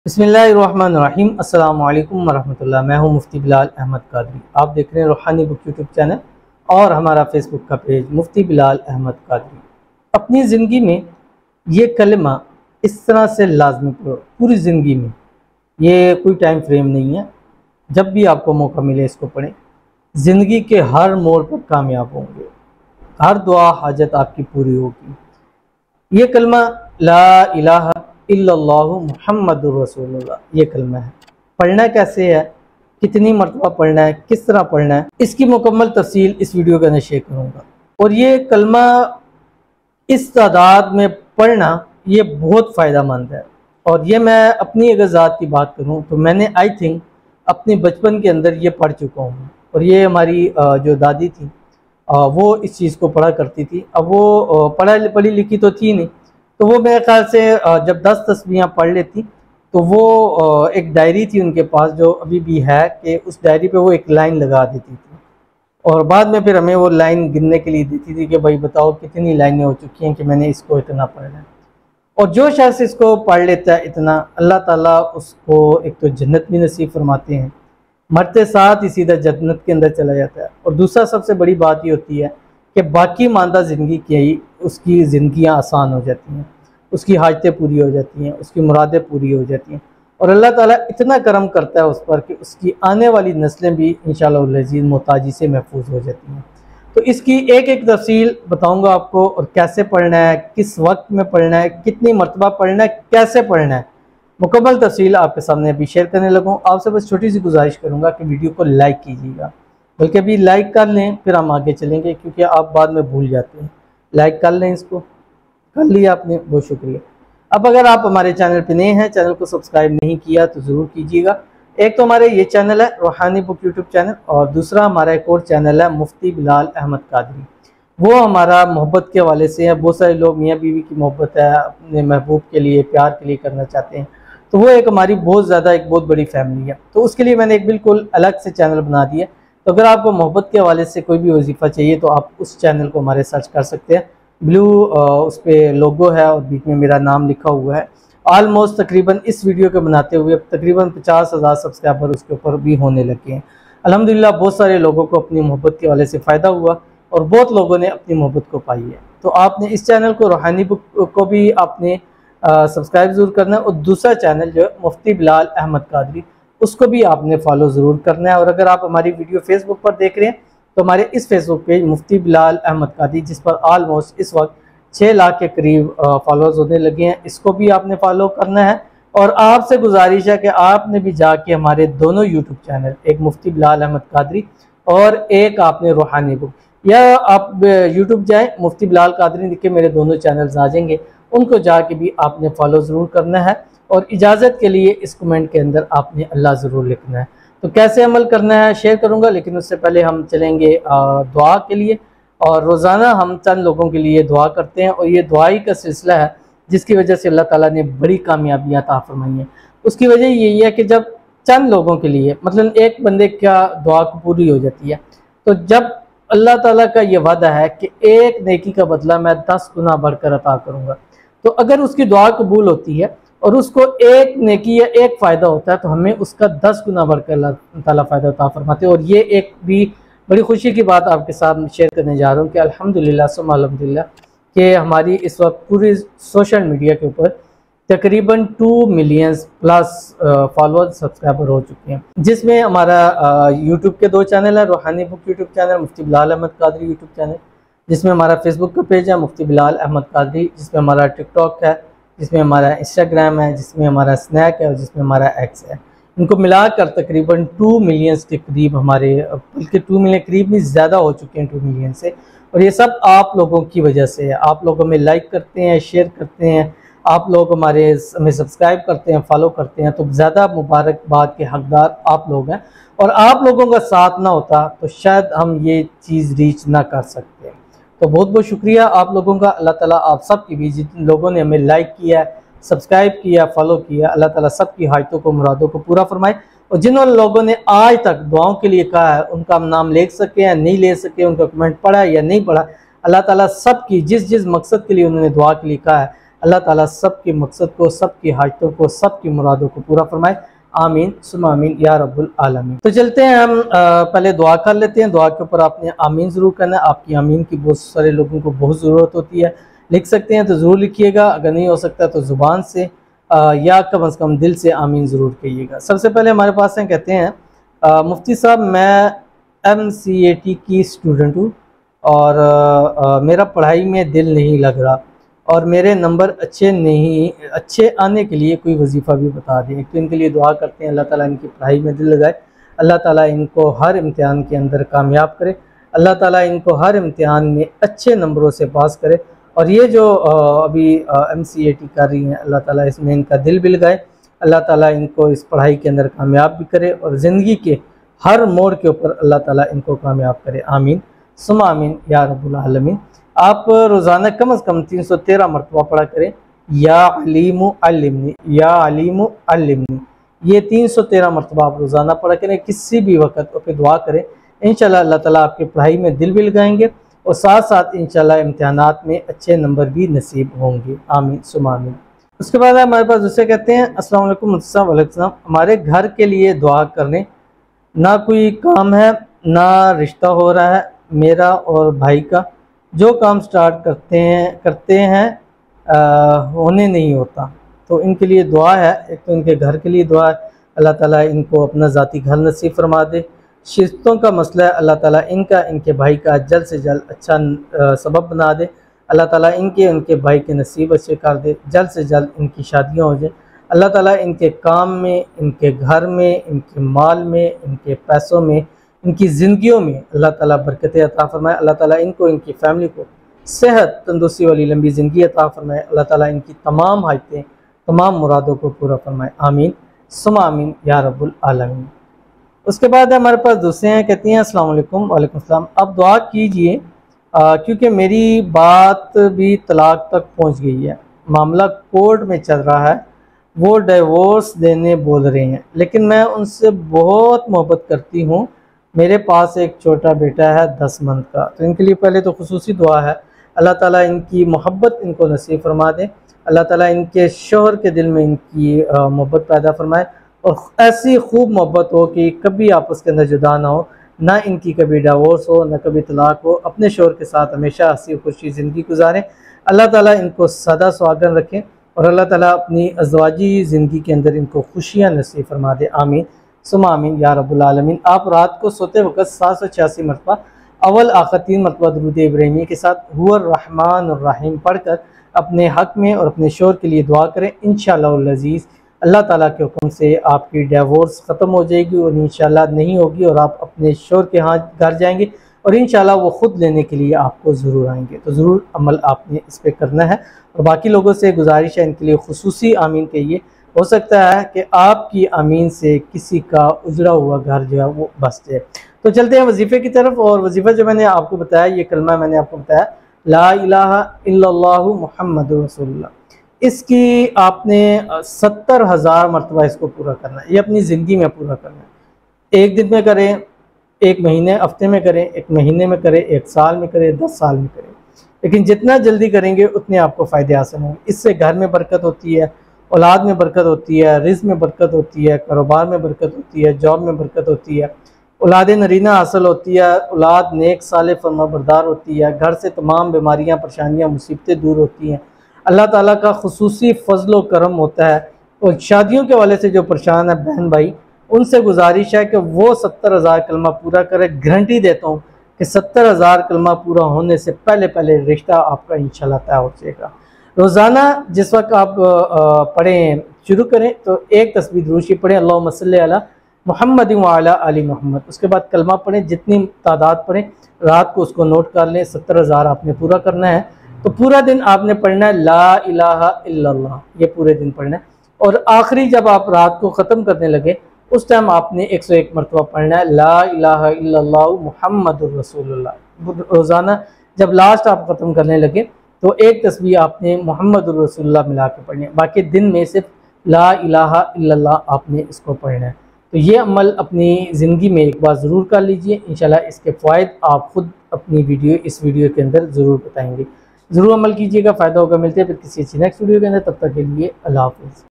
बिस्मिल्लाहिर्रहमानिर्रहीम। अस्सलाम वालेकुम वरहमतुल्लाह। मैं हूं मुफ्ती बिलाल अहमद कादरी। आप देख रहे हैं रूहानी बुक यूट्यूब चैनल और हमारा फेसबुक का पेज मुफ्ती बिलाल अहमद कादरी। अपनी ज़िंदगी में ये कलमा इस तरह से लाजमी पढ़ो, पूरी ज़िंदगी में। ये कोई टाइम फ्रेम नहीं है, जब भी आपको मौका मिले इसको पढ़ें। ज़िंदगी के हर मोड़ पर कामयाब होंगे, हर दुआ हाजत आपकी पूरी होगी। ये कलमा ला इलाहा इल्लल्लाहु मुहम्मदुर रसूलुल्लाह, ये कलमा है। पढ़ना कैसे है, कितनी मरतबा पढ़ना है, किस तरह पढ़ना है, इसकी मुकम्मल तफसील इस वीडियो के अंदर शेयर करूँगा। और ये कलमा इस तादाद में पढ़ना ये बहुत फ़ायदा मंद है। और ये मैं अपनी अगर ज़ात की बात करूँ तो मैंने आई थिंक अपने बचपन के अंदर ये पढ़ चुका हूँ। और ये हमारी जो दादी थी वो इस चीज़ को पढ़ा करती थी। अब वो पढ़ी लिखी तो थी नहीं, तो वो मेरे ख्याल से जब 10 तस्बीहां पढ़ लेती तो वो एक डायरी थी उनके पास जो अभी भी है, कि उस डायरी पे वो एक लाइन लगा देती थी और बाद में फिर हमें वो लाइन गिनने के लिए देती थी कि भाई बताओ कितनी लाइनें हो चुकी हैं कि मैंने इसको इतना पढ़ना है। और जो शख्स इसको पढ़ लेता है इतना, अल्लाह ताला उसको एक तो जन्नत भी नसीब फरमाते हैं, मरते साथ ही सीधा जन्नत के अंदर चला जाता है। और दूसरा सबसे बड़ी बात ये होती है कि बाकी मानदा ज़िंदगी की उसकी ज़िंदगियाँ आसान हो जाती हैं, उसकी हाजतें पूरी हो जाती हैं, उसकी मुरादें पूरी हो जाती हैं। और अल्लाह ताला इतना करम करता है उस पर कि उसकी आने वाली नस्लें भी इंशाअल्लाह अज़ीज़ मोहताजी से महफूज हो जाती हैं। तो इसकी एक एक तफसील बताऊँगा आपको, और कैसे पढ़ना है, किस वक्त में पढ़ना है, कितनी मरतबा पढ़ना है, कैसे पढ़ना है, मुकम्मल तफसील आपके सामने अभी शेयर करने लगूँ। आपसे बस छोटी सी गुजारिश करूँगा कि वीडियो को लाइक कीजिएगा, बल्कि अभी लाइक कर लें फिर हम आगे चलेंगे, क्योंकि आप बाद में भूल जाते हैं। लाइक कर लें, इसको कर लिया आपने, बहुत शुक्रिया। अब अगर आप हमारे चैनल पे नए हैं, चैनल को सब्सक्राइब नहीं किया तो ज़रूर कीजिएगा। एक तो हमारे ये चैनल है रूहानी बुक यूट्यूब चैनल, और दूसरा हमारा एक और चैनल है मुफ्ती बिलाल अहमद कादरी। वो हमारा मोहब्बत के हवाले से है। बहुत सारे लोग मियाँ बीवी की मोहब्बत है, अपने महबूब के लिए, प्यार के लिए करना चाहते हैं, तो वो एक हमारी बहुत ज़्यादा एक बहुत बड़ी फैमिली है। तो उसके लिए मैंने एक बिल्कुल अलग से चैनल बना दिया। तो अगर आपको मोहब्बत के हवाले से कोई भी वजीफ़ा चाहिए तो आप उस चैनल को हमारे सर्च कर सकते हैं। ब्लू उस पर लोगो है और बीच में मेरा नाम लिखा हुआ है। आलमोस्ट तकरीबन इस वीडियो के बनाते हुए तकरीबन 50,000 सब्सक्राइबर उसके ऊपर भी होने लगे हैं। अल्हम्दुलिल्लाह बहुत सारे लोगों को अपनी मोहब्बत के हवाले से फ़ायदा हुआ और बहुत लोगों ने अपनी मोहब्बत को पाई है। तो आपने इस चैनल को, रूहानी बुक को भी आपने सब्सक्राइब ज़रूर करना है, और दूसरा चैनल जो है मुफ्ती बिलाल अहमद कादरी, उसको भी आपने फॉलो ज़रूर करना है। और अगर आप हमारी वीडियो फेसबुक पर देख रहे हैं तो हमारे इस फेसबुक पेज मुफ्ती बिलाल अहमद कादरी, जिस पर आलमोस्ट इस वक्त 6 लाख के करीब फॉलोअर्स होने लगे हैं, इसको भी आपने फॉलो करना है। और आपसे गुजारिश है कि आपने भी जाके हमारे दोनों यूट्यूब चैनल, एक मुफ्ती बिलाल अहमद कादरी और एक आपने रूहानी बुक, या आप यूट्यूब जाएँ मुफ्ती बिलाल कादरी लिख के मेरे दोनों चैनल्स आ जाएंगे, उनको जाके भी आपने फॉलो ज़रूर करना है। और इजाज़त के लिए इस कमेंट के अंदर आपने अल्लाह ज़रूर लिखना है। तो कैसे अमल करना है शेयर करूंगा, लेकिन उससे पहले हम चलेंगे दुआ के लिए। और रोज़ाना हम चंद लोगों के लिए दुआ करते हैं, और ये दुआई का सिलसिला है जिसकी वजह से अल्लाह ताला ने बड़ी कामयाबियाँ अता फरमाई हैं। उसकी वजह यही है कि जब चंद लोगों के लिए, मतलब एक बंदे का दुआ को पूरी हो जाती है, तो जब अल्लाह ताला का ये वादा है कि एक नेकी का बदला मैं 10 गुना बढ़कर अता करूँगा, तो अगर उसकी दुआ कबूल होती है और उसको एक नेकी या एक फ़ायदा होता है, तो हमें उसका 10 गुना बढ़कर अल्लाह ताला फ़ायदा अता फरमाते हैं। और ये एक भी बड़ी खुशी की बात आपके साथ शेयर करने जा रहा हूँ कि अल्हम्दुलिल्लाह सुम्मा अल्हम्दुलिल्लाह कि हमारी इस वक्त पूरी सोशल मीडिया के ऊपर तकरीबन 2 मिलियन प्लस फॉलोअर्स, सब्सक्राइबर हो चुके हैं, जिसमें हमारा यूट्यूब के 2 चैनल है, रूहानी बुक यूट्यूब चैनल, मुफ्ती बिलाल अहमद कादरी यूट्यूब चैनल, जिसमें हमारा फेसबुक का पेज है मुफ्ती बिलाल अहमद कादरी, जिसमें हमारा टिकटॉक है, जिसमें हमारा इंस्टाग्राम है, जिसमें हमारा स्नैक है, और जिसमें हमारा एक्स है। इनको मिलाकर तकरीबन 2 मिलियन के करीब हमारे, बल्कि 2 मिलियन करीब नहीं, ज़्यादा हो चुके हैं 2 मिलियन से। और ये सब आप लोगों की वजह से है। आप लोग हमें लाइक करते हैं, शेयर करते हैं, आप लोग हमें सब्सक्राइब करते हैं, फॉलो करते हैं, तो ज़्यादा मुबारकबाद के हकदार आप लोग हैं। और आप लोगों का साथ ना होता तो शायद हम ये चीज़ रीच ना कर सकते। तो बहुत बहुत शुक्रिया आप लोगों का। अल्लाह ताला आप सब की भी, जिन लोगों ने हमें लाइक किया, सब्सक्राइब किया, फॉलो किया, अल्लाह ताला सब की हाजतों को, मुरादों को पूरा फरमाए। और जिन लोगों ने आज तक दुआओं के लिए कहा है, उनका हम नाम ले सके या नहीं ले सके, उनका कमेंट पढ़ा या नहीं पढ़ा, अल्लाह ताला सब की जिस जिस मकसद के लिए उन्होंने दुआ के लिए कहा है, अल्लाह ताला सबके मकसद को, सबकी हाजतों को, सबकी मुरादों को पूरा फरमाए। आमीन सुम्मा आमीन या रब्बुल आलमीन। तो चलते हैं हम पहले दुआ कर लेते हैं। दुआ के ऊपर आपने आमीन ज़रूर करना है। आपकी आमीन की बहुत सारे लोगों को बहुत ज़रूरत होती है। लिख सकते हैं तो ज़रूर लिखिएगा, अगर नहीं हो सकता तो ज़ुबान से या कम से कम दिल से आमीन ज़रूर कहिएगा। सबसे पहले हमारे पास हैं, कहते हैं मुफ्ती साहब मैं MCAT की स्टूडेंट हूँ और मेरा पढ़ाई में दिल नहीं लग रहा और मेरे नंबर अच्छे आने के लिए कोई वजीफ़ा भी बता दें। एक तो इनके लिए दुआ करते हैं, अल्लाह ताला इनकी पढ़ाई में दिल लगाए, अल्लाह ताला इनको हर इम्तिहान के अंदर कामयाब करे, अल्लाह ताला इनको हर इम्तिहान में अच्छे नंबरों से पास करे। और ये जो अभी MCAT कर रही हैं, अल्लाह ताला इसमें इनका दिल भी लगाए, अल्लाह ताला इनको इस पढ़ाई के अंदर कामयाब भी करे और ज़िंदगी के हर मोड़ के ऊपर अल्लाह ताला इनको कामयाब करे। आमीन सुम्मा आमीन या रब्बुल आलमीन। आप रोज़ाना कम से कम 313 मरतबा पढ़ा करें, या अलीमु अल्लिमनी, या अलीमु अल्लिमनी। ये 313 मरतबा आप रोज़ाना पढ़ा करें, किसी भी वक्त पे दुआ करें। इंशाल्लाह अल्लाह ताला आपकी पढ़ाई में दिल भी लगाएंगे और साथ साथ इंशाल्लाह इम्तिहानात में अच्छे नंबर भी नसीब होंगे। आमीन सुम्मा आमीन। उसके बाद हमारे पास दूसरे कहते हैं, अस्सलाम वालेकुम मुफ्ती साहब। वालेकुम सलाम। हमारे घर के लिए दुआ करने, ना कोई काम है ना रिश्ता हो रहा है मेरा और भाई का, जो काम स्टार्ट करते हैं होने नहीं होता। तो इनके लिए दुआ है। एक तो इनके घर के लिए दुआ है, अल्लाह ताला इनको अपना ज़ाती घर नसीब फरमा दे। शिस्तों का मसला है, अल्लाह ताला इनके भाई का जल्द से जल्द अच्छा सबब बना दे। अल्लाह ताला उनके भाई के नसीब अच्छे कर दे, जल्द से जल्द इनकी शादियाँ हो जाए। अल्लाह ताला इनके काम में, इनके घर में, इनके माल में, इनके पैसों में, इनकी ज़िंदगियों में अल्लाह ताला बरकतें अता फरमाए। अल्लाह ताला इनको, इनकी फ़ैमिली को सेहत, तंदुरुस्ती वाली लंबी ज़िंदगी अता फरमाए। अल्लाह ताला इनकी तमाम हाजतें, तमाम मुरादों को पूरा फरमाए। आमीन सुम्मा आमीन या रब्बुल आलमीन। उसके बाद हमारे पास दूसरे हैं, कहती हैं अस्सलाम वालेकुम। वालेकुम सलाम। अब दुआ कीजिए क्योंकि मेरी बात भी तलाक तक पहुंच गई है, मामला कोर्ट में चल रहा है, वो डिवोर्स देने बोल रहे हैं, लेकिन मैं उनसे बहुत मोहब्बत करती हूँ। मेरे पास एक छोटा बेटा है 10 मंथ का। तो इनके लिए पहले तो खुसूसी दुआ है, अल्लाह ताला इनकी मोहब्बत इनको नसीब फरमा दे, अल्लाह ताला इनके शोहर के दिल में इनकी मोहब्बत पैदा फरमाए और ऐसी खूब मोहब्बत हो कि कभी आपस के अंदर जुदा ना हो, ना इनकी कभी डिवोर्स हो, ना कभी तलाक हो, अपने शोहर के साथ हमेशा हंसी खुशी ज़िंदगी गुजारें। अल्लाह ताला इनको सदा सुहागन रखें और अल्लाह ताला अपनी अज़वाजी ज़िंदगी के अंदर इनको खुशियाँ नसीब फरमा दे। आमीन सुम्मा आमीन या रब्बुल आलमीन। आप रात को सोते वक्त 786 मरतबा अव्वल आखिर 3 मरतबा दुरूद इब्राहिमी के साथ हुवर रहमान और रहीम पढ़कर अपने हक़ में और अपने शोहर के लिए दुआ करें। इंशाअल्लाह अज़ीज़ अल्लाह ताला के हुक्म से आपकी डिवोर्स ख़त्म हो जाएगी और इंशाअल्लाह नहीं होगी और आप अपने शोहर के यहाँ घर जाएंगे और इंशाअल्लाह वो ख़ुद लेने के लिए आपको ज़रूर आएंगे। तो ज़रूर अमल आपने इस पर करना है और बाकी लोगों से गुजारिश है इनके लिए खुसूसी आमीन कहिए। हो सकता है कि आपकी आमीन से किसी का उजड़ा हुआ घर जो है वो बस जाए। तो चलते हैं वजीफ़े की तरफ। और वजीफ़ा जो मैंने आपको बताया, ये कलमा मैंने आपको बताया, ला इलाहा इल्लल्लाहु मुहम्मदुर रसूलुल्लाह, इसकी आपने 70,000 मरतबा इसको पूरा करना है। ये अपनी ज़िंदगी में पूरा करना है। एक दिन में करें, एक महीने हफ्ते में करें, एक महीने में करें, एक साल में करें, 10 साल में करें, लेकिन जितना जल्दी करेंगे उतने आपको फ़ायदे हासिल होंगे। इससे घर में बरकत होती है, औलाद में बरकत होती है, रिज़्क़ में बरकत होती है, कारोबार में बरकत होती है, जॉब में बरकत होती है, औलाद नरीना हासिल होती है, औलाद नेक साले फरमाबरदार होती है, घर से तमाम बीमारियाँ, परेशानियाँ, मुसीबतें दूर होती हैं, अल्लाह ताला का खुसूसी फजल व करम होता है। और शादियों के वाले से जो परेशान है बहन भाई, उनसे गुजारिश है कि वो 70,000 कलमा पूरा करें। गारंटी देता हूँ कि 70,000 कलमा पूरा होने से पहले पहले रिश्ता आपका इंशाल्लाह तय हो जाएगा। रोज़ाना जिस वक्त आप पढ़ें शुरू करें तो एक तस्बीह दुरूद पढ़ें, अल्लाहुम्मा सल्ली अला मुहम्मद व अला आली मोहम्मद। उसके बाद कलमा पढ़ें, जितनी तादाद पढ़ें रात को उसको नोट कर लें। 70,000 आपने पूरा करना है। तो पूरा दिन आपने पढ़ना है ला इलाहा इल्लल्लाह, ये पूरे दिन पढ़ना है। और आखिरी जब आप रात को ख़त्म करने लगे उस टाइम आपने 101 मरतबा पढ़ना है ला इलाहा इल्लल्लाह मुहम्मदुर रसूलुल्लाह। रोज़ाना जब लास्ट आप ख़त्म करने लगे तो एक तस्बीह आपने मुहम्मदुर रसूलुल्लाह मिला के पढ़नी है। बाकी दिन में सिर्फ ला इलाहा इल्लल्लाह आपने इसको पढ़ना है। तो ये अमल अपनी ज़िंदगी में एक बार ज़रूर कर लीजिए। इंशाल्लाह इसके फ़ायदे आप ख़ुद अपनी इस वीडियो के अंदर ज़रूर बताएंगे। ज़रूर अमल कीजिएगा, फ़ायदा होगा। मिलते हैं फिर किसी अच्छी नेक्स्ट वीडियो के अंदर, तब तक के लिए अल्लाह हाफ़िज़।